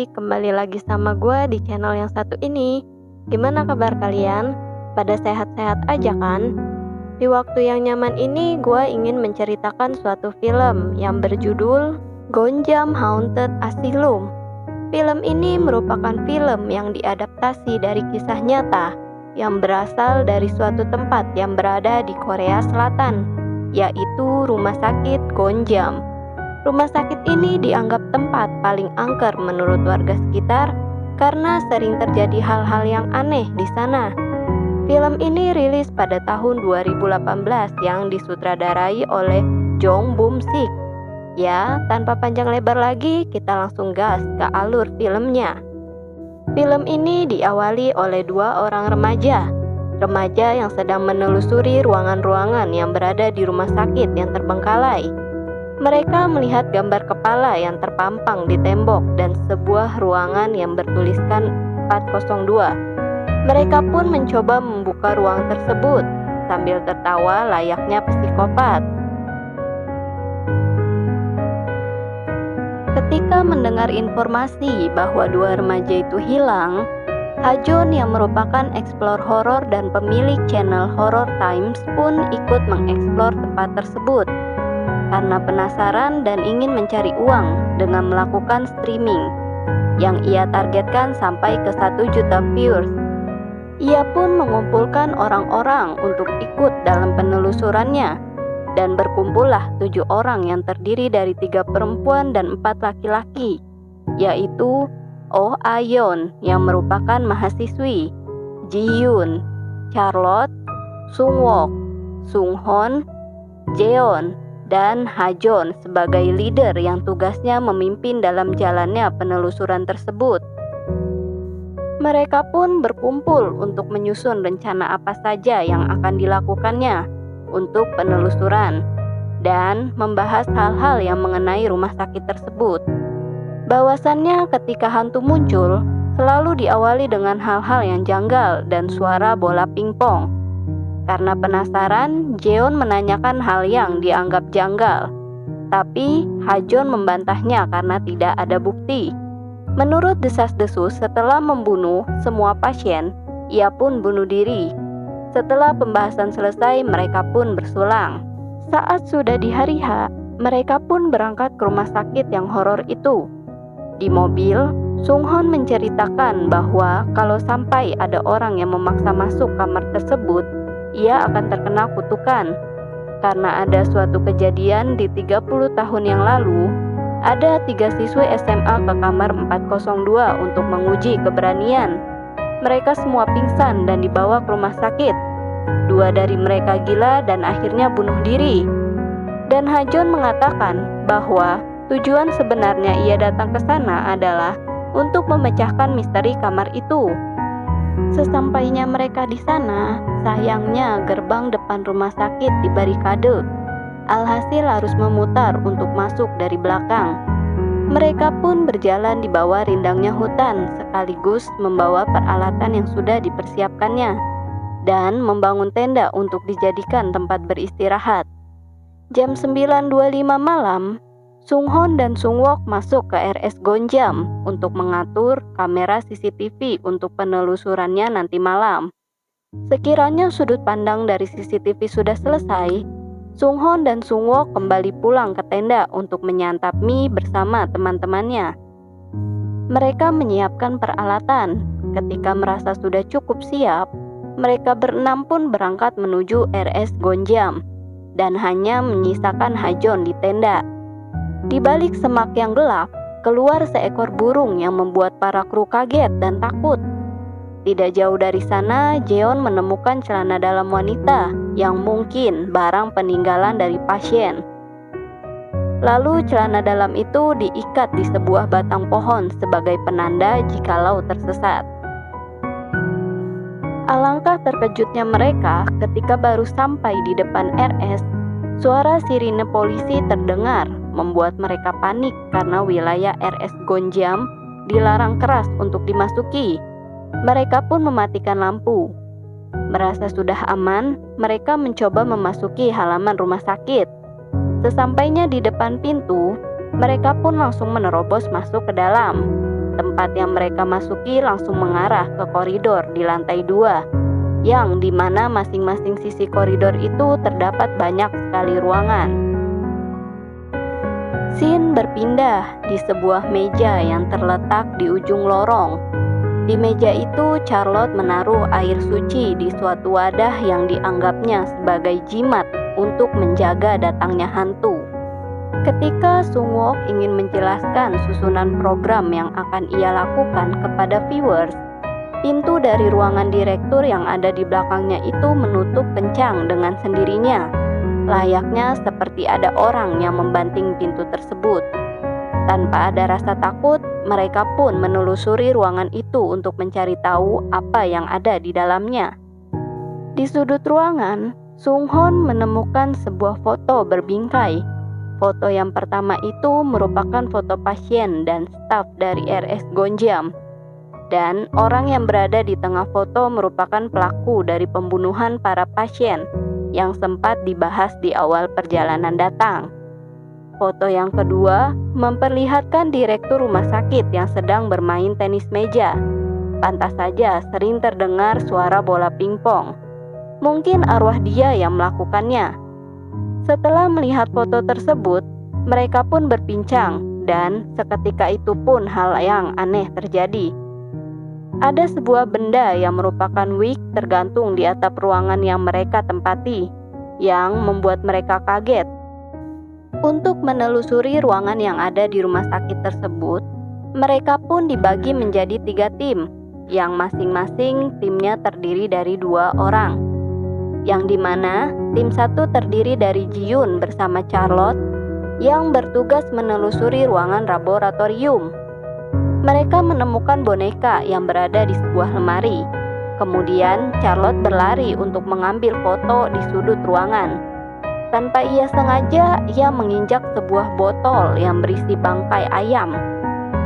Hai, kembali lagi sama gue di channel yang satu ini. Gimana kabar kalian? Pada sehat-sehat aja kan? Di waktu yang nyaman ini, gue ingin menceritakan suatu film yang berjudul Gonjam Haunted Asylum. Film ini merupakan film yang diadaptasi dari kisah nyata yang berasal dari suatu tempat yang berada di Korea Selatan, yaitu Rumah Sakit Gonjam. Rumah sakit ini dianggap tempat paling angker menurut warga sekitar karena sering terjadi hal-hal yang aneh di sana. Film ini rilis pada tahun 2018 yang disutradarai oleh Jong Bum-sik. Ya, tanpa panjang lebar lagi, kita langsung gas ke alur filmnya. Film ini diawali oleh dua orang remaja yang sedang menelusuri ruangan-ruangan yang berada di rumah sakit yang terbengkalai. Mereka melihat gambar kepala yang terpampang di tembok dan sebuah ruangan yang bertuliskan 402. Mereka pun mencoba membuka ruang tersebut sambil tertawa layaknya psikopat. Ketika mendengar informasi bahwa dua remaja itu hilang, Hajon yang merupakan eksplor horor dan pemilik channel Horror Times pun ikut mengeksplor tempat tersebut karena penasaran dan ingin mencari uang dengan melakukan streaming yang ia targetkan sampai ke 1 juta viewers. Ia pun mengumpulkan orang-orang untuk ikut dalam penelusurannya dan berkumpullah 7 orang yang terdiri dari 3 perempuan dan 4 laki-laki, yaitu Oh Ayon yang merupakan mahasiswi, Ji Yoon, Charlotte, Sung Wook, Sung Hon, Jeon, dan Hajon sebagai leader yang tugasnya memimpin dalam jalannya penelusuran tersebut. Mereka pun berkumpul untuk menyusun rencana apa saja yang akan dilakukannya untuk penelusuran dan membahas hal-hal yang mengenai rumah sakit tersebut. Bahwasannya ketika hantu muncul, selalu diawali dengan hal-hal yang janggal dan suara bola pingpong. Karena penasaran, Jeon menanyakan hal yang dianggap janggal. Tapi Hajon membantahnya karena tidak ada bukti. Menurut desas-desus setelah membunuh semua pasien, ia pun bunuh diri. Setelah pembahasan selesai, mereka pun bersulang. Saat sudah di hari H, mereka pun berangkat ke rumah sakit yang horor itu. Di mobil, Sung Hon menceritakan bahwa kalau sampai ada orang yang memaksa masuk kamar tersebut, ia akan terkena kutukan. Karena ada suatu kejadian di 30 tahun yang lalu, ada 3 siswi SMA ke kamar 402 untuk menguji keberanian. Mereka semua pingsan dan dibawa ke rumah sakit. 2 dari mereka gila dan akhirnya bunuh diri. Dan Hajon mengatakan bahwa tujuan sebenarnya ia datang ke sana adalah untuk memecahkan misteri kamar itu. Sesampainya mereka di sana, sayangnya gerbang depan rumah sakit dibarikade. Alhasil harus memutar untuk masuk dari belakang. Mereka pun berjalan di bawah rindangnya hutan, sekaligus membawa peralatan yang sudah dipersiapkannya dan membangun tenda untuk dijadikan tempat beristirahat. Jam 9.25 malam, Sung Hon dan Sung Wook masuk ke RS Gonjam untuk mengatur kamera CCTV untuk penelusurannya nanti malam. Sekiranya sudut pandang dari CCTV sudah selesai, Sung Hon dan Sung Wook kembali pulang ke tenda untuk menyantap mie bersama teman-temannya. Mereka menyiapkan peralatan. Ketika merasa sudah cukup siap, mereka berenam pun berangkat menuju RS Gonjam dan hanya menyisakan Hajon di tenda. Di balik semak yang gelap, keluar seekor burung yang membuat para kru kaget dan takut. Tidak jauh dari sana, Jeon menemukan celana dalam wanita yang mungkin barang peninggalan dari pasien. Lalu celana dalam itu diikat di sebuah batang pohon sebagai penanda jikalau tersesat. Alangkah terkejutnya mereka ketika baru sampai di depan RS. Suara sirine polisi terdengar, membuat mereka panik karena wilayah RS Gonjam dilarang keras untuk dimasuki. Mereka pun mematikan lampu. Merasa sudah aman, mereka mencoba memasuki halaman rumah sakit. Sesampainya di depan pintu, mereka pun langsung menerobos masuk ke dalam. tempat yang mereka masuki langsung mengarah ke koridor di lantai 2, yang dimana masing-masing sisi koridor itu terdapat banyak sekali ruangan. Scene berpindah di sebuah meja yang terletak di ujung lorong. Di meja itu, Charlotte menaruh air suci di suatu wadah yang dianggapnya sebagai jimat untuk menjaga datangnya hantu. Ketika Sung-wook ingin menjelaskan susunan program yang akan ia lakukan kepada viewers, pintu dari ruangan direktur yang ada di belakangnya itu menutup kencang dengan sendirinya, layaknya seperti ada orang yang membanting pintu tersebut. Tanpa ada rasa takut, mereka pun menelusuri ruangan itu untuk mencari tahu apa yang ada di dalamnya. Di sudut ruangan, Sung-hoon menemukan sebuah foto berbingkai. Foto yang pertama itu merupakan foto pasien dan staf dari RS Gonjiam. Dan orang yang berada di tengah foto merupakan pelaku dari pembunuhan para pasien yang sempat dibahas di awal perjalanan datang. Foto yang kedua memperlihatkan direktur rumah sakit yang sedang bermain tenis meja. Pantas saja sering terdengar suara bola pingpong. Mungkin arwah dia yang melakukannya. Setelah melihat foto tersebut, mereka pun berbincang dan seketika itu pun hal yang aneh terjadi. Ada sebuah benda yang merupakan wig tergantung di atap ruangan yang mereka tempati, yang membuat mereka kaget. Untuk menelusuri ruangan yang ada di rumah sakit tersebut, mereka pun dibagi menjadi 3 tim, yang masing-masing timnya terdiri dari 2 orang. Yang dimana tim 1 terdiri dari Ji-yoon bersama Charlotte yang bertugas menelusuri ruangan laboratorium. Mereka menemukan boneka yang berada di sebuah lemari. Kemudian Charlotte berlari untuk mengambil foto di sudut ruangan. Tanpa ia sengaja, ia menginjak sebuah botol yang berisi bangkai ayam.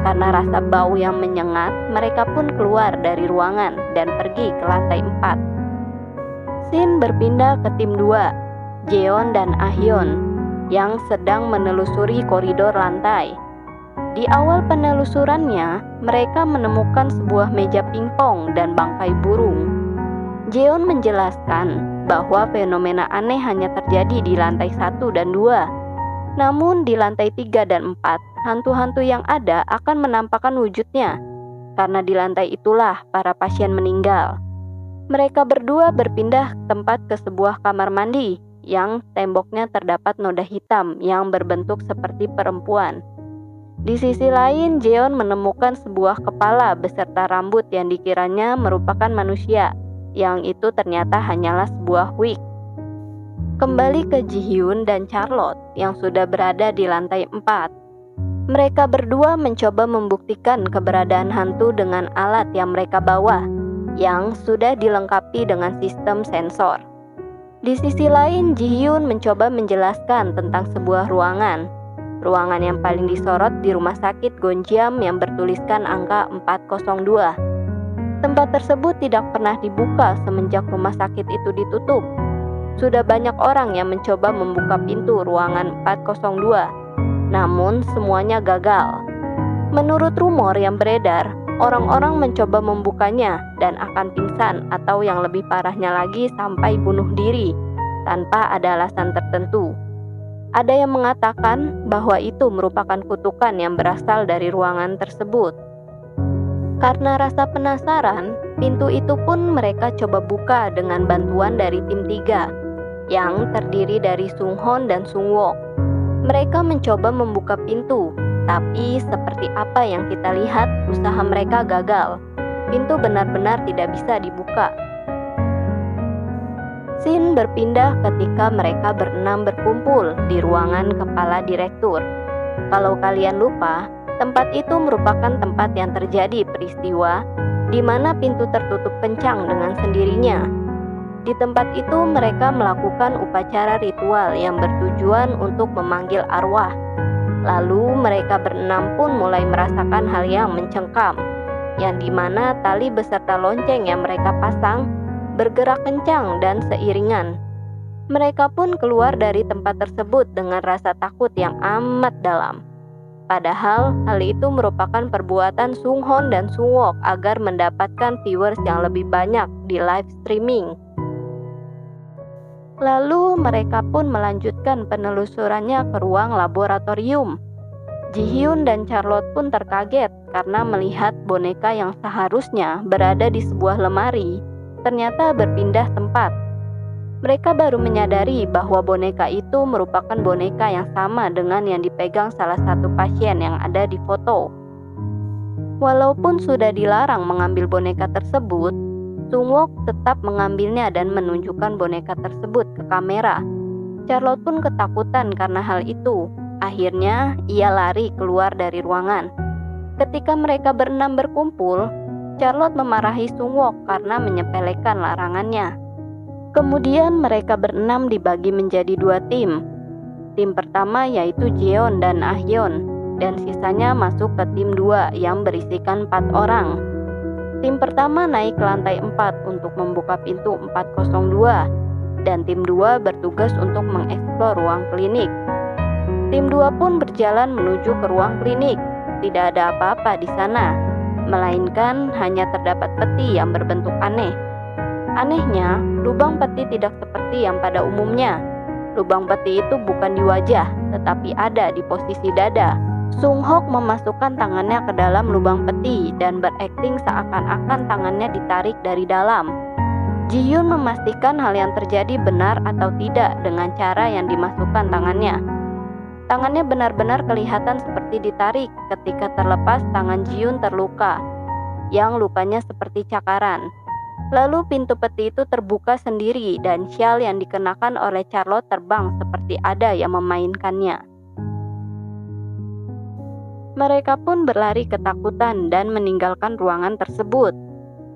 Karena rasa bau yang menyengat, mereka pun keluar dari ruangan dan pergi ke lantai 4. Scene berpindah ke tim 2, Jeon dan Ah-hyun, yang sedang menelusuri koridor lantai. Di awal penelusurannya, mereka menemukan sebuah meja pingpong dan bangkai burung. Jeon menjelaskan bahwa fenomena aneh hanya terjadi di lantai 1 dan 2. Namun di lantai 3 dan 4, hantu-hantu yang ada akan menampakkan wujudnya, karena di lantai itulah para pasien meninggal. Mereka berdua berpindah tempat ke sebuah kamar mandi yang temboknya terdapat noda hitam yang berbentuk seperti perempuan. Di sisi lain, Jeon menemukan sebuah kepala beserta rambut yang dikiranya merupakan manusia, yang itu ternyata hanyalah sebuah wig. Kembali ke Ji-hyun dan Charlotte yang sudah berada di lantai 4. Mereka berdua mencoba membuktikan keberadaan hantu dengan alat yang mereka bawa, yang sudah dilengkapi dengan sistem sensor. Di sisi lain, Ji-hyun mencoba menjelaskan tentang sebuah ruangan yang paling disorot di rumah sakit Gonjiam yang bertuliskan angka 402. Tempat tersebut tidak pernah dibuka semenjak rumah sakit itu ditutup. Sudah banyak orang yang mencoba membuka pintu ruangan 402, namun semuanya gagal. Menurut rumor yang beredar, orang-orang mencoba membukanya dan akan pingsan atau yang lebih parahnya lagi sampai bunuh diri tanpa ada alasan tertentu. Ada yang mengatakan bahwa itu merupakan kutukan yang berasal dari ruangan tersebut. Karena rasa penasaran, pintu itu pun mereka coba buka dengan bantuan dari tim 3 yang terdiri dari Sung-hoon dan Sung-wook. Mereka mencoba membuka pintu, tapi seperti apa yang kita lihat, usaha mereka gagal. Pintu benar-benar tidak bisa dibuka. Scene berpindah ketika mereka berenam berkumpul di ruangan kepala direktur. Kalau kalian lupa, tempat itu merupakan tempat yang terjadi peristiwa di mana pintu tertutup kencang dengan sendirinya. Di tempat itu mereka melakukan upacara ritual yang bertujuan untuk memanggil arwah. Lalu mereka berenam pun mulai merasakan hal yang mencengkam, yang dimana tali beserta lonceng yang mereka pasang bergerak kencang dan seiringan. Mereka pun keluar dari tempat tersebut dengan rasa takut yang amat dalam. Padahal hal itu merupakan perbuatan Sung Hoon dan Sung Wook agar mendapatkan viewers yang lebih banyak di live streaming. Lalu mereka pun melanjutkan penelusurannya ke ruang laboratorium. Ji Hyun dan Charlotte pun terkaget karena melihat boneka yang seharusnya berada di sebuah lemari ternyata berpindah tempat. Mereka baru menyadari bahwa boneka itu merupakan boneka yang sama dengan yang dipegang salah satu pasien yang ada di foto. Walaupun sudah dilarang mengambil boneka tersebut, Sung Wook tetap mengambilnya dan menunjukkan boneka tersebut ke kamera. Charlotte pun ketakutan karena hal itu. Akhirnya, ia lari keluar dari ruangan. Ketika mereka berenam berkumpul, Charlotte memarahi Sung Wook karena menyepelekan larangannya. Kemudian mereka berenam dibagi menjadi dua tim. Tim pertama yaitu Jeon dan Ah Yeon, dan sisanya masuk ke tim 2 yang berisikan 4 orang. Tim pertama naik ke lantai 4 untuk membuka pintu 402, dan tim 2 bertugas untuk mengeksplor ruang klinik. Tim 2 pun berjalan menuju ke ruang klinik. Tidak ada apa-apa di sana, melainkan hanya terdapat peti yang berbentuk aneh. Anehnya, lubang peti tidak seperti yang pada umumnya. Lubang peti itu bukan di wajah, tetapi ada di posisi dada. Sung Hook memasukkan tangannya ke dalam lubang peti dan berakting seakan-akan tangannya ditarik dari dalam. Ji Hyun memastikan hal yang terjadi benar atau tidak dengan cara yang dimasukkan tangannya. Tangannya benar-benar kelihatan seperti ditarik. Ketika terlepas, tangan Ji Hyun terluka, yang lukanya seperti cakaran. Lalu pintu peti itu terbuka sendiri dan syal yang dikenakan oleh Charlotte terbang seperti ada yang memainkannya. Mereka pun berlari ketakutan dan meninggalkan ruangan tersebut.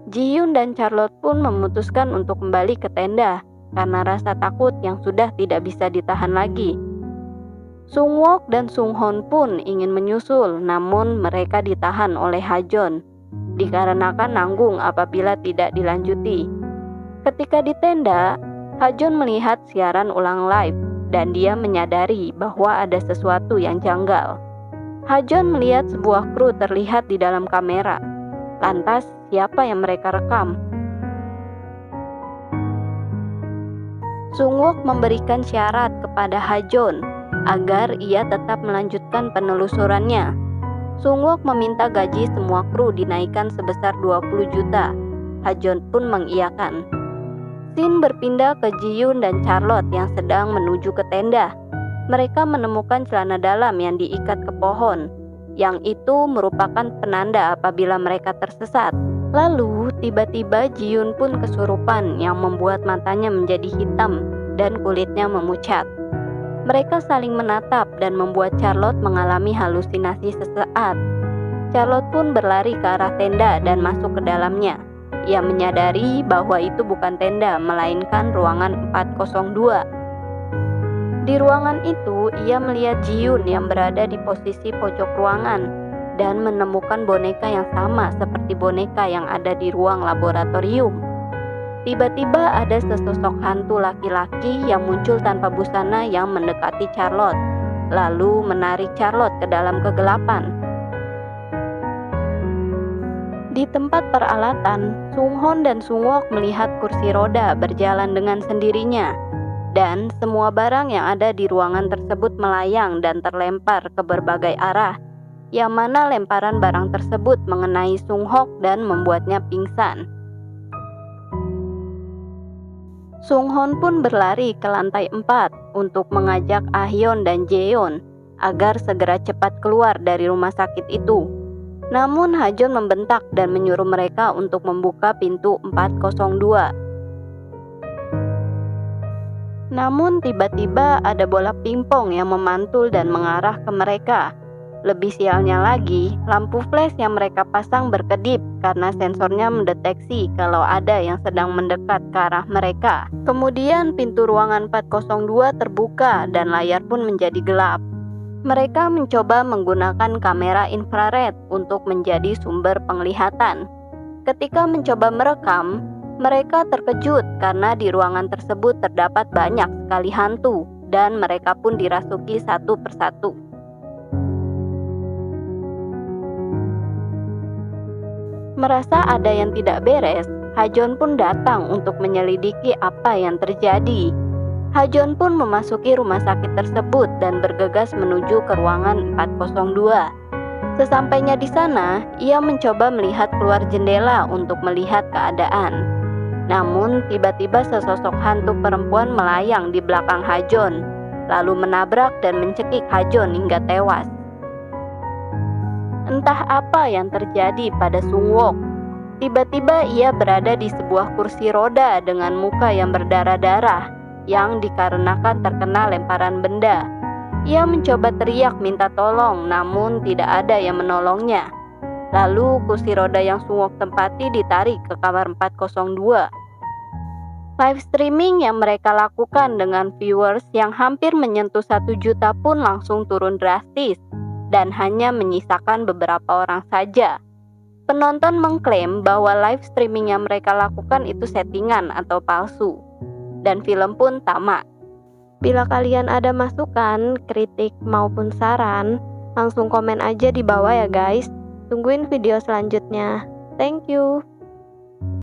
Ji Hyun dan Charlotte pun memutuskan untuk kembali ke tenda karena rasa takut yang sudah tidak bisa ditahan lagi. Sung Wook dan Sung Hoon pun ingin menyusul, namun mereka ditahan oleh Ha Jon dikarenakan nanggung apabila tidak dilanjuti. Ketika di tenda, Ha Jon melihat siaran ulang live dan dia menyadari bahwa ada sesuatu yang janggal. Ha Jon melihat sebuah kru terlihat di dalam kamera. Lantas, siapa yang mereka rekam? Sung Wook memberikan syarat kepada Ha Jon agar ia tetap melanjutkan penelusurannya. Sung Wook meminta gaji semua kru dinaikkan sebesar 20 juta. Ha Jon pun mengiyakan. Scene berpindah ke Ji Hyun dan Charlotte yang sedang menuju ke tenda. Mereka menemukan celana dalam yang diikat ke pohon, yang itu merupakan penanda apabila mereka tersesat. Lalu, tiba-tiba Ji Hyun pun kesurupan yang membuat matanya menjadi hitam dan kulitnya memucat. Mereka saling menatap dan membuat Charlotte mengalami halusinasi sesaat. Charlotte pun berlari ke arah tenda dan masuk ke dalamnya. Ia menyadari bahwa itu bukan tenda, melainkan ruangan 402. Di ruangan itu, ia melihat Ji Hyun yang berada di posisi pojok ruangan dan menemukan boneka yang sama seperti boneka yang ada di ruang laboratorium. Tiba-tiba ada sesosok hantu laki-laki yang muncul tanpa busana yang mendekati Charlotte, lalu menarik Charlotte ke dalam kegelapan. Di tempat peralatan, Sung Hoon dan Sung Wook melihat kursi roda berjalan dengan sendirinya, dan semua barang yang ada di ruangan tersebut melayang dan terlempar ke berbagai arah, yang mana lemparan barang tersebut mengenai Sung Hook dan membuatnya pingsan. Sung Hoon pun berlari ke lantai 4 untuk mengajak Ah Yeon dan Jeon agar segera cepat keluar dari rumah sakit itu. Namun Ha Jon membentak dan menyuruh mereka untuk membuka pintu 402. Namun tiba-tiba ada bola pingpong yang memantul dan mengarah ke mereka. Lebih sialnya lagi, lampu flash yang mereka pasang berkedip karena sensornya mendeteksi kalau ada yang sedang mendekat ke arah mereka. Kemudian pintu ruangan 402 terbuka dan layar pun menjadi gelap. Mereka mencoba menggunakan kamera infrared untuk menjadi sumber penglihatan. Ketika mencoba merekam, mereka terkejut karena di ruangan tersebut terdapat banyak sekali hantu dan mereka pun dirasuki satu persatu. Merasa ada yang tidak beres, Ha-Jon pun datang untuk menyelidiki apa yang terjadi. Ha-Jon pun memasuki rumah sakit tersebut dan bergegas menuju ke ruangan 402. Sesampainya di sana, ia mencoba melihat keluar jendela untuk melihat keadaan. Namun, tiba-tiba sesosok hantu perempuan melayang di belakang Ha-Jon, lalu menabrak dan mencekik Ha-Jon hingga tewas. Entah apa yang terjadi pada Sung-wook. Tiba-tiba ia berada di sebuah kursi roda dengan muka yang berdarah-darah yang dikarenakan terkena lemparan benda. Ia mencoba teriak minta tolong, namun tidak ada yang menolongnya. Lalu kursi roda yang Sung-wook tempati ditarik ke kamar 402. Live streaming yang mereka lakukan dengan viewers yang hampir menyentuh 1 juta pun langsung turun drastis dan hanya menyisakan beberapa orang saja. Penonton mengklaim bahwa live streaming yang mereka lakukan itu settingan atau palsu, dan film pun tamat. Bila kalian ada masukan, kritik maupun saran, langsung komen aja di bawah ya guys. Tungguin video selanjutnya. Thank you.